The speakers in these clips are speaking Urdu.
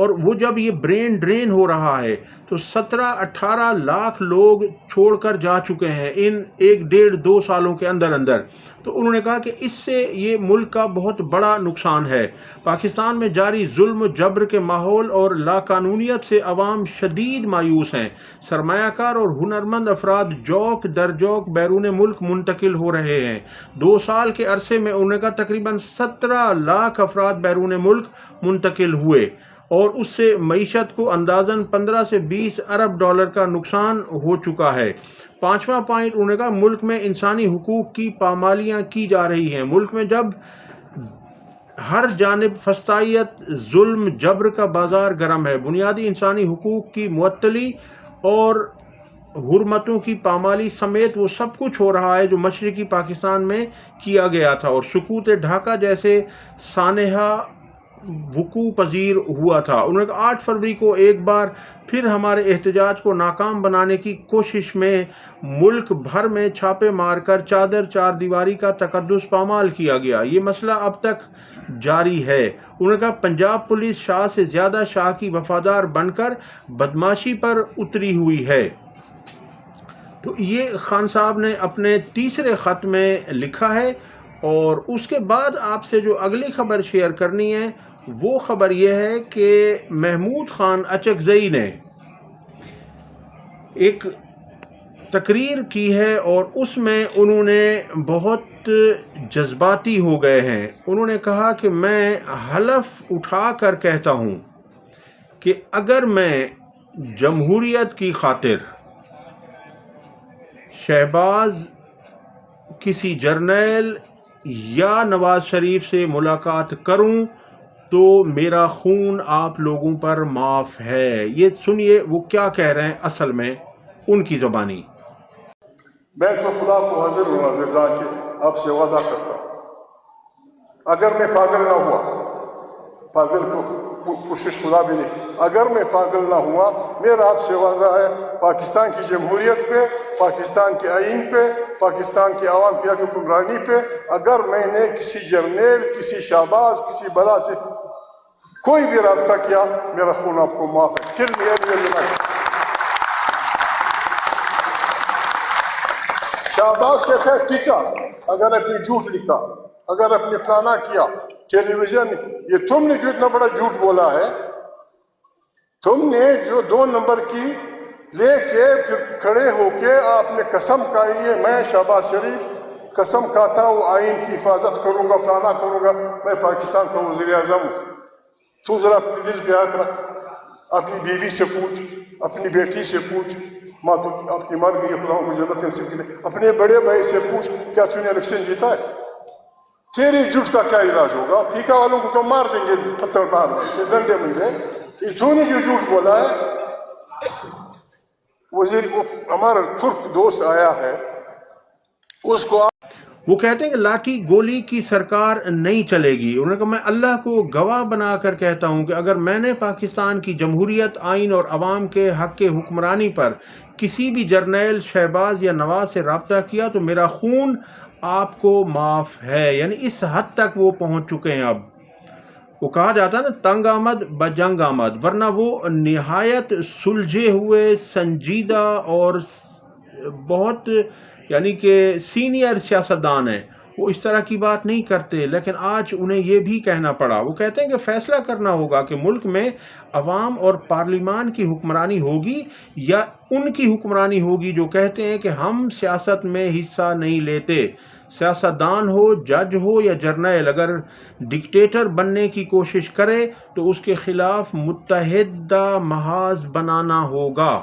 اور وہ جب یہ برین ڈرین ہو رہا ہے تو 17-18 لاکھ لوگ چھوڑ کر جا چکے ہیں ان 1-1.5-2 سالوں کے اندر اندر. تو انہوں نے کہا کہ اس سے یہ ملک کا بہت بڑا نقصان ہے. پاکستان میں جاری ظلم و جبر کے ماحول اور لاقانونیت سے عوام شدید مایوس ہیں. سرمایہ کار اور ہنرمند افراد جوک در جوک بیرون ملک منتقل ہو رہے ہیں. 2 سال کے عرصے میں انہوں نے کہا تقریباً 17 لاکھ افراد بیرون ملک منتقل ہوئے اور اس سے معیشت کو اندازاً 15 سے 20 ارب ڈالر کا نقصان ہو چکا ہے. 5واں پوائنٹ انہوں نے کہا ملک میں انسانی حقوق کی پامالیاں کی جا رہی ہیں. ملک میں جب ہر جانب فسطائیت، ظلم، جبر کا بازار گرم ہے، بنیادی انسانی حقوق کی معطلی اور حرمتوں کی پامالی سمیت وہ سب کچھ ہو رہا ہے جو مشرقی پاکستان میں کیا گیا تھا اور سقوط ڈھاکہ جیسے سانحہ وقوع پذیر ہوا تھا. انہوں نے کہا 8 فروری کو ایک بار پھر ہمارے احتجاج کو ناکام بنانے کی کوشش میں ملک بھر میں چھاپے مار کر چار دیواری کا تقدس پامال کیا گیا. یہ مسئلہ اب تک جاری ہے. انہوں نے کہا پنجاب پولیس شاہ سے زیادہ شاہ کی وفادار بن کر بدماشی پر اتری ہوئی ہے. تو یہ خان صاحب نے اپنے تیسرے خط میں لکھا ہے. اور اس کے بعد آپ سے جو اگلی خبر شیئر کرنی ہے وہ خبر یہ ہے کہ محمود خان اچکزئی نے ایک تقریر کی ہے اور اس میں انہوں نے بہت جذباتی ہو گئے ہیں. انہوں نے کہا کہ میں حلف اٹھا کر کہتا ہوں کہ اگر میں جمہوریت کی خاطر شہباز، کسی جرنیل یا نواز شریف سے ملاقات کروں تو میرا خون آپ لوگوں پر معاف ہے. یہ سنیے وہ کیا کہہ رہے ہیں اصل میں ان کی زبانی. میں تو خدا کو حاضر ہوں حاضر جان کے آپ سے وعدہ کرتا ہوں اگر میں پاگل نہ ہوا، پاگل کو کوشش خدا بھی نہیں، اگر میں پاگل نہ ہوا میرا آپ سے وعدہ ہے پاکستان کی جمہوریت پہ، پاکستان کے آئین پہ، پاکستان کے عوام کی حکمرانی پہ اگر میں نے کسی جرنیل، کسی شہباز، کسی بلا سے کوئی بھی رابطہ کیا میرا خون آپ کو معاف ہے. شہباز کہتا ہے ٹھیک ہے اگر اپنی جھوٹ لکھا، اگر اپنے فلانا کیا ٹیلی ویژن، یہ تم نے جو اتنا بڑا جھوٹ بولا ہے، تم نے جو 2 نمبر کی لے کے پھر کھڑے ہو کے آپ نے قسم کھائی ہے میں شہباز شریف قسم کھاتا ہوں آئین کی حفاظت کروں گا، فلانا کروں گا، میں پاکستان کا وزیر اعظم ہوں. تو ذرا اپنے دل پہ ہاتھ رکھ، اپنی بیوی سے پوچھ، اپنی بیٹی سے پوچھ، ماں تو آپ کی مر گئی خدا کو جنت نصیب کرے، اپنے بڑے بھائی سے پوچھ کیا تو نے الیکشن جیتا ہے؟ تیری جھوٹ کا کیا علاج ہوگا؟ پھیکا والوں کو تو مار دیں گے پتھر مار دیں، ڈنڈے منڈے. تو نے جو جھوٹ بولا ہے، وزیر ہمارا ترک دوست آیا ہے اس کو وہ کہتے ہیں کہ لاٹھی گولی کی سرکار نہیں چلے گی. انہوں نے کہا میں اللہ کو گواہ بنا کر کہتا ہوں کہ اگر میں نے پاکستان کی جمہوریت، آئین اور عوام کے حق کے حکمرانی پر کسی بھی جرنیل، شہباز یا نواز سے رابطہ کیا تو میرا خون آپ کو معاف ہے. یعنی اس حد تک وہ پہنچ چکے ہیں. اب وہ کہا جاتا ہے نا تنگ آمد بجنگ آمد، ورنہ وہ نہایت سلجھے ہوئے، سنجیدہ اور بہت یعنی کہ سینئر سیاستدان ہیں. وہ اس طرح کی بات نہیں کرتے، لیکن آج انہیں یہ بھی کہنا پڑا. وہ کہتے ہیں کہ فیصلہ کرنا ہوگا کہ ملک میں عوام اور پارلیمان کی حکمرانی ہوگی یا ان کی حکمرانی ہوگی جو کہتے ہیں کہ ہم سیاست میں حصہ نہیں لیتے. سیاستدان ہو، جج ہو یا جرنیل، اگر ڈکٹیٹر بننے کی کوشش کرے تو اس کے خلاف متحدہ محاذ بنانا ہوگا.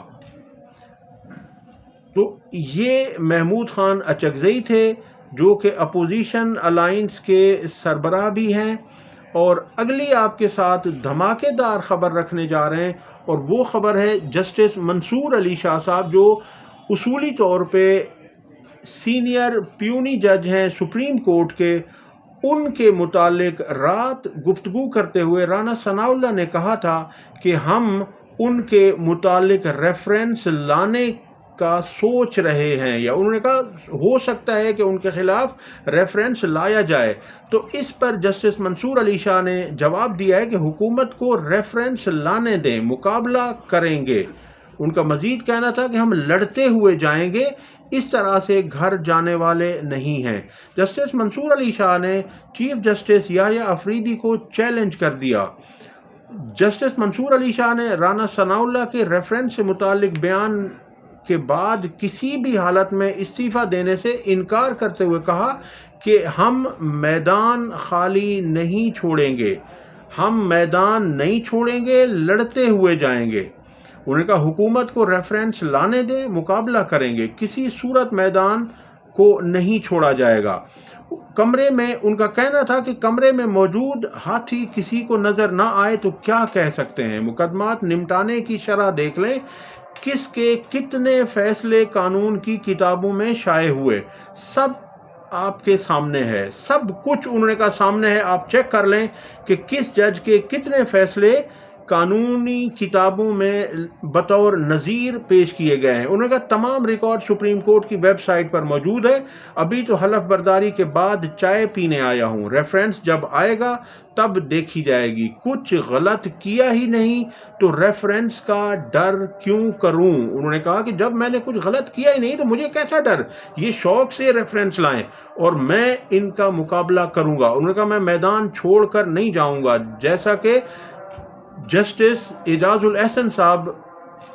تو یہ محمود خان اچکزئی تھے جو کہ اپوزیشن الائنس کے سربراہ بھی ہیں. اور اگلی آپ کے ساتھ دھماکے دار خبر رکھنے جا رہے ہیں اور وہ خبر ہے جسٹس منصور علی شاہ صاحب جو اصولی طور پہ سینئر پیونی جج ہیں سپریم کورٹ کے. ان کے متعلق رات گفتگو کرتے ہوئے رانا ثناء اللہ نے کہا تھا کہ ہم ان کے متعلق ریفرنس لانے کا سوچ رہے ہیں، یا انہوں نے کہا ہو سکتا ہے کہ ان کے خلاف ریفرنس لایا جائے، تو اس پر جسٹس منصور علی شاہ نے جواب دیا ہے کہ حکومت کو ریفرنس لانے دیں، مقابلہ کریں گے۔ ان کا مزید کہنا تھا کہ ہم لڑتے ہوئے جائیں گے، اس طرح سے گھر جانے والے نہیں ہیں۔ جسٹس منصور علی شاہ نے چیف جسٹس یحییٰ افریدی کو چیلنج کر دیا۔ جسٹس منصور علی شاہ نے رانا ثناء اللہ کے ریفرنس سے متعلق بیان کے بعد کسی بھی حالت میں استعفیٰ دینے سے انکار کرتے ہوئے کہا کہ ہم میدان خالی نہیں چھوڑیں گے، ہم میدان نہیں چھوڑیں گے، لڑتے ہوئے جائیں گے۔ انہوں نے کہا حکومت کو ریفرنس لانے دیں، مقابلہ کریں گے، کسی صورت میدان کو نہیں چھوڑا جائے گا۔ کمرے میں ان کا کہنا تھا کہ کمرے میں موجود ہاتھی کسی کو نظر نہ آئے تو کیا کہہ سکتے ہیں، مقدمات نمٹانے کی شرح دیکھ لیں، کس کے کتنے فیصلے قانون کی کتابوں میں شائع ہوئے، سب آپ کے سامنے ہے، سب کچھ انہوں نے کہا سامنے ہے، آپ چیک کر لیں کہ کس جج کے کتنے فیصلے قانونی کتابوں میں بطور نظیر پیش کیے گئے ہیں۔ انہوں نے کہا تمام ریکارڈ سپریم کورٹ کی ویب سائٹ پر موجود ہے، ابھی تو حلف برداری کے بعد چائے پینے آیا ہوں، ریفرنس جب آئے گا تب دیکھی جائے گی، کچھ غلط کیا ہی نہیں تو ریفرنس کا ڈر کیوں کروں۔ انہوں نے کہا کہ جب میں نے کچھ غلط کیا ہی نہیں تو مجھے کیسا ڈر، یہ شوق سے ریفرنس لائیں اور میں ان کا مقابلہ کروں گا۔ انہوں نے کہا میں میدان چھوڑ کر نہیں جاؤں گا، جیسا کہ جسٹس اعجاز الاحسن صاحب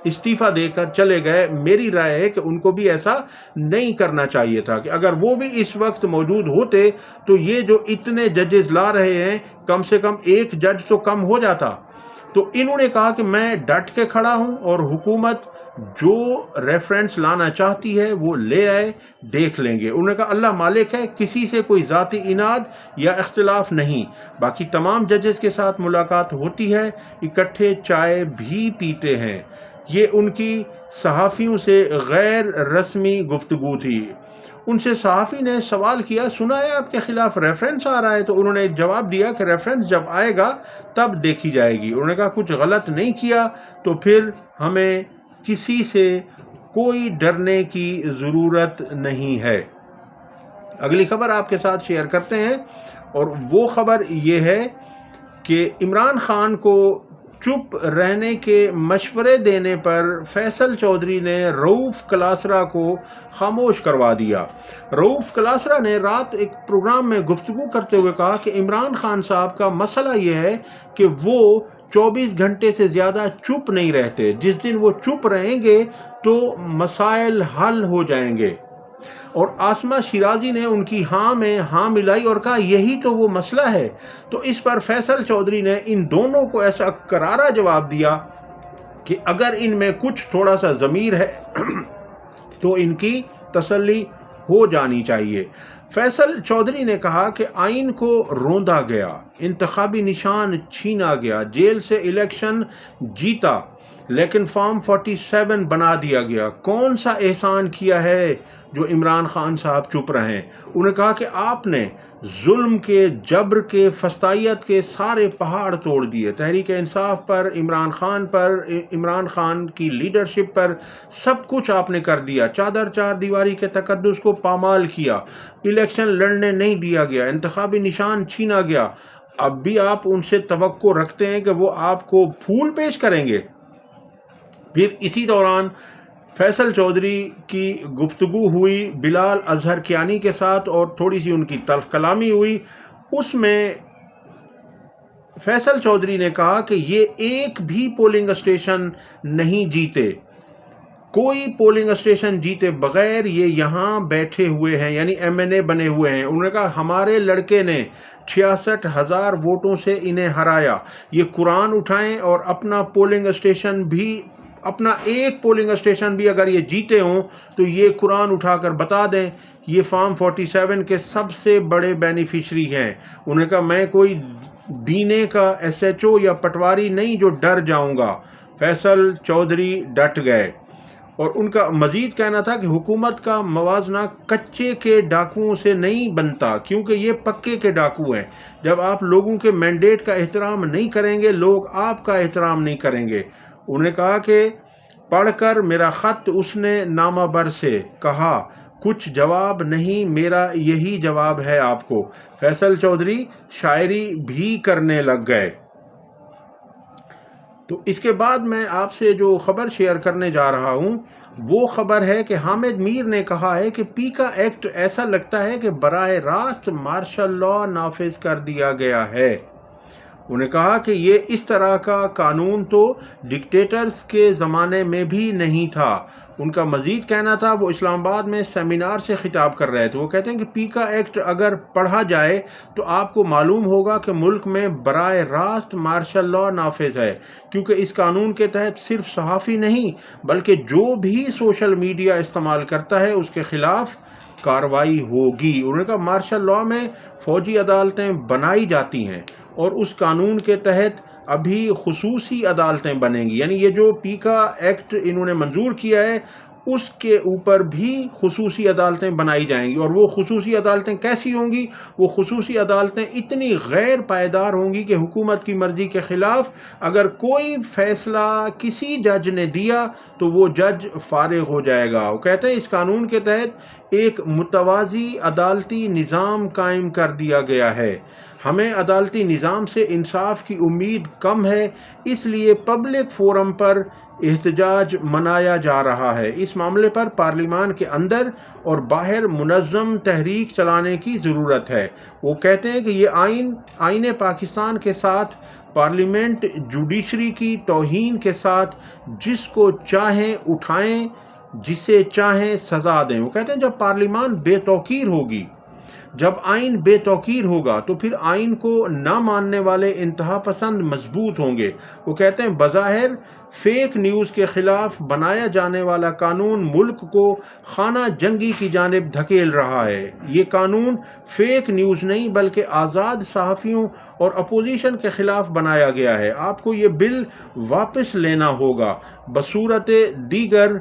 استعفیٰ دے کر چلے گئے، میری رائے ہے کہ ان کو بھی ایسا نہیں کرنا چاہیے تھا، کہ اگر وہ بھی اس وقت موجود ہوتے تو یہ جو اتنے ججز لا رہے ہیں کم سے کم ایک جج تو کم ہو جاتا۔ تو انہوں نے کہا کہ میں ڈٹ کے کھڑا ہوں اور حکومت جو ریفرنس لانا چاہتی ہے وہ لے آئے، دیکھ لیں گے۔ انہوں نے کہا اللہ مالک ہے، کسی سے کوئی ذاتی اناد یا اختلاف نہیں، باقی تمام ججز کے ساتھ ملاقات ہوتی ہے، اکٹھے چائے بھی پیتے ہیں۔ یہ ان کی صحافیوں سے غیر رسمی گفتگو تھی۔ ان سے صحافی نے سوال کیا سنا ہے آپ کے خلاف ریفرنس آ رہا ہے، تو انہوں نے جواب دیا کہ ریفرنس جب آئے گا تب دیکھی جائے گی۔ انہوں نے کہا کچھ غلط نہیں کیا تو پھر ہمیں کسی سے کوئی ڈرنے کی ضرورت نہیں ہے۔ اگلی خبر آپ کے ساتھ شیئر کرتے ہیں، اور وہ خبر یہ ہے کہ عمران خان کو چپ رہنے کے مشورے دینے پر فیصل چودھری نے رؤوف کلاسرا کو خاموش کروا دیا۔ رؤوف کلاسرا نے رات ایک پروگرام میں گفتگو کرتے ہوئے کہا کہ عمران خان صاحب کا مسئلہ یہ ہے کہ وہ 24 گھنٹے سے زیادہ چپ نہیں رہتے، جس دن وہ چپ رہیں گے تو مسائل حل ہو جائیں گے۔ اور آسمہ شیرازی نے ان کی ہاں میں ہاں ملائی اور کہا یہی تو وہ مسئلہ ہے۔ تو اس پر فیصل چودھری نے ان دونوں کو ایسا کرارا جواب دیا کہ اگر ان میں کچھ تھوڑا سا ضمیر ہے تو ان کی تسلی ہو جانی چاہیے۔ فیصل چودھری نے کہا کہ آئین کو روندا گیا، انتخابی نشان چھینا گیا، جیل سے الیکشن جیتا لیکن فارم 47 بنا دیا گیا، کون سا احسان کیا ہے جو عمران خان صاحب چپ رہے ہیں۔ انہوں نے کہا کہ آپ نے ظلم کے، جبر کے، فسطائیت کے سارے پہاڑ توڑ دیے، تحریک انصاف پر، عمران خان کی لیڈرشپ پر سب کچھ آپ نے کر دیا، چار دیواری کے تقدس کو پامال کیا، الیکشن لڑنے نہیں دیا گیا، انتخابی نشان چھینا گیا، اب بھی آپ ان سے توقع رکھتے ہیں کہ وہ آپ کو پھول پیش کریں گے۔ پھر اسی دوران فیصل چودھری کی گفتگو ہوئی بلال اظہر کیانی کے ساتھ اور تھوڑی سی ان کی تلخ کلامی ہوئی۔ اس میں فیصل چودھری نے کہا کہ یہ ایک بھی پولنگ اسٹیشن نہیں جیتے، کوئی پولنگ اسٹیشن جیتے بغیر یہ یہاں بیٹھے ہوئے ہیں، یعنی ایم این اے بنے ہوئے ہیں۔ انہوں نے کہا ہمارے لڑکے نے 66,000 ووٹوں سے انہیں ہرایا، یہ قرآن اٹھائیں اور اپنا پولنگ اسٹیشن بھی، اپنا ایک پولنگ اسٹیشن بھی اگر یہ جیتے ہوں تو یہ قرآن اٹھا کر بتا دیں، یہ فارم 47 کے سب سے بڑے بینیفیشری ہیں۔ انہوں نے کہا میں کوئی دینے کا ایس ایچ او یا پٹواری نہیں جو ڈر جاؤں گا۔ فیصل چودھری ڈٹ گئے اور ان کا مزید کہنا تھا کہ حکومت کا موازنہ کچے کے ڈاکوؤں سے نہیں بنتا، کیونکہ یہ پکے کے ڈاکو ہیں۔ جب آپ لوگوں کے مینڈیٹ کا احترام نہیں کریں گے، لوگ آپ کا احترام نہیں کریں گے۔ انہوں نے کہا کہ پڑھ کر میرا خط اس نے نامہ سے کہا کچھ جواب نہیں، میرا یہی جواب ہے آپ کو۔ فیصل چودھری شاعری بھی کرنے لگ گئے۔ تو اس کے بعد میں آپ سے جو خبر شیئر کرنے جا رہا ہوں وہ خبر ہے کہ حامد میر نے کہا ہے کہ پیکا ایکٹ ایسا لگتا ہے کہ براہ راست مارشل لا نافذ کر دیا گیا ہے۔ انہوں نے کہا کہ یہ اس طرح کا قانون تو ڈکٹیٹرز کے زمانے میں بھی نہیں تھا۔ ان کا مزید کہنا تھا، وہ اسلام آباد میں سیمینار سے خطاب کر رہے تھے، وہ کہتے ہیں کہ پیکا ایکٹ اگر پڑھا جائے تو آپ کو معلوم ہوگا کہ ملک میں براہ راست مارشل لا نافذ ہے، کیونکہ اس قانون کے تحت صرف صحافی نہیں بلکہ جو بھی سوشل میڈیا استعمال کرتا ہے اس کے خلاف کارروائی ہوگی۔ انہوں نے کہا مارشل لا میں فوجی عدالتیں بنائی جاتی ہیں اور اس قانون کے تحت ابھی خصوصی عدالتیں بنیں گی، یعنی یہ جو پیکا ایکٹ انہوں نے منظور کیا ہے اس کے اوپر بھی خصوصی عدالتیں بنائی جائیں گی۔ اور وہ خصوصی عدالتیں کیسی ہوں گی؟ وہ خصوصی عدالتیں اتنی غیر پائیدار ہوں گی کہ حکومت کی مرضی کے خلاف اگر کوئی فیصلہ کسی جج نے دیا تو وہ جج فارغ ہو جائے گا۔ وہ کہتے ہیں اس قانون کے تحت ایک متوازی عدالتی نظام قائم کر دیا گیا ہے۔ ہمیں عدالتی نظام سے انصاف کی امید کم ہے، اس لیے پبلک فورم پر احتجاج منایا جا رہا ہے۔ اس معاملے پر پارلیمان کے اندر اور باہر منظم تحریک چلانے کی ضرورت ہے۔ وہ کہتے ہیں کہ یہ آئین پاکستان کے ساتھ پارلیمنٹ جوڈیشری کی توہین کے ساتھ جس کو چاہیں اٹھائیں، جسے چاہیں سزا دیں۔ وہ کہتے ہیں جب پارلیمان بے توقیر ہوگی، جب آئین بے توقیر ہوگا تو پھر آئین کو نہ ماننے والے انتہا پسند مضبوط ہوں گے۔ وہ کہتے ہیں بظاہر فیک نیوز کے خلاف بنایا جانے والا قانون ملک کو خانہ جنگی کی جانب دھکیل رہا ہے۔ یہ قانون فیک نیوز نہیں بلکہ آزاد صحافیوں اور اپوزیشن کے خلاف بنایا گیا ہے۔ آپ کو یہ بل واپس لینا ہوگا، بصورت دیگر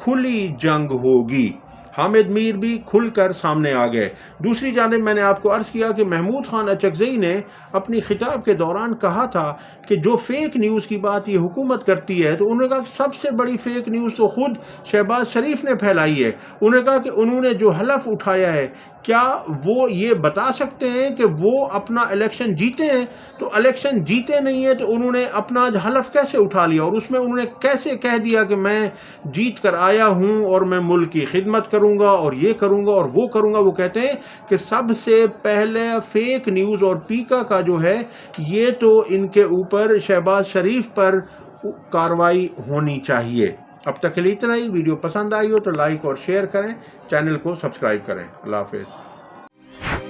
کھلی جنگ ہوگی۔ حامد میر بھی کھل کر سامنے آ گئے۔ دوسری جانب میں نے آپ کو عرض کیا کہ محمود خان اچکزئی نے اپنی خطاب کے دوران کہا تھا کہ جو فیک نیوز کی بات یہ حکومت کرتی ہے تو انہوں نے کہا سب سے بڑی فیک نیوز تو خود شہباز شریف نے پھیلائی ہے۔ انہوں نے کہا کہ انہوں نے جو حلف اٹھایا ہے کیا وہ یہ بتا سکتے ہیں کہ وہ اپنا الیکشن جیتے ہیں؟ تو الیکشن جیتے نہیں ہیں تو انہوں نے اپنا حلف کیسے اٹھا لیا، اور اس میں انہوں نے کیسے کہہ دیا کہ میں جیت کر آیا ہوں اور میں ملک کی خدمت کروں گا اور یہ کروں گا اور وہ کروں گا۔ وہ کہتے ہیں کہ سب سے پہلے فیک نیوز اور پیکا کا جو ہے یہ تو ان کے اوپر شہباز شریف پر کارروائی ہونی چاہیے۔ اب تک کے لیے اتنا ہی۔ ویڈیو پسند آئی ہو تو لائک اور شیئر کریں، چینل کو سبسکرائب کریں۔ اللہ حافظ۔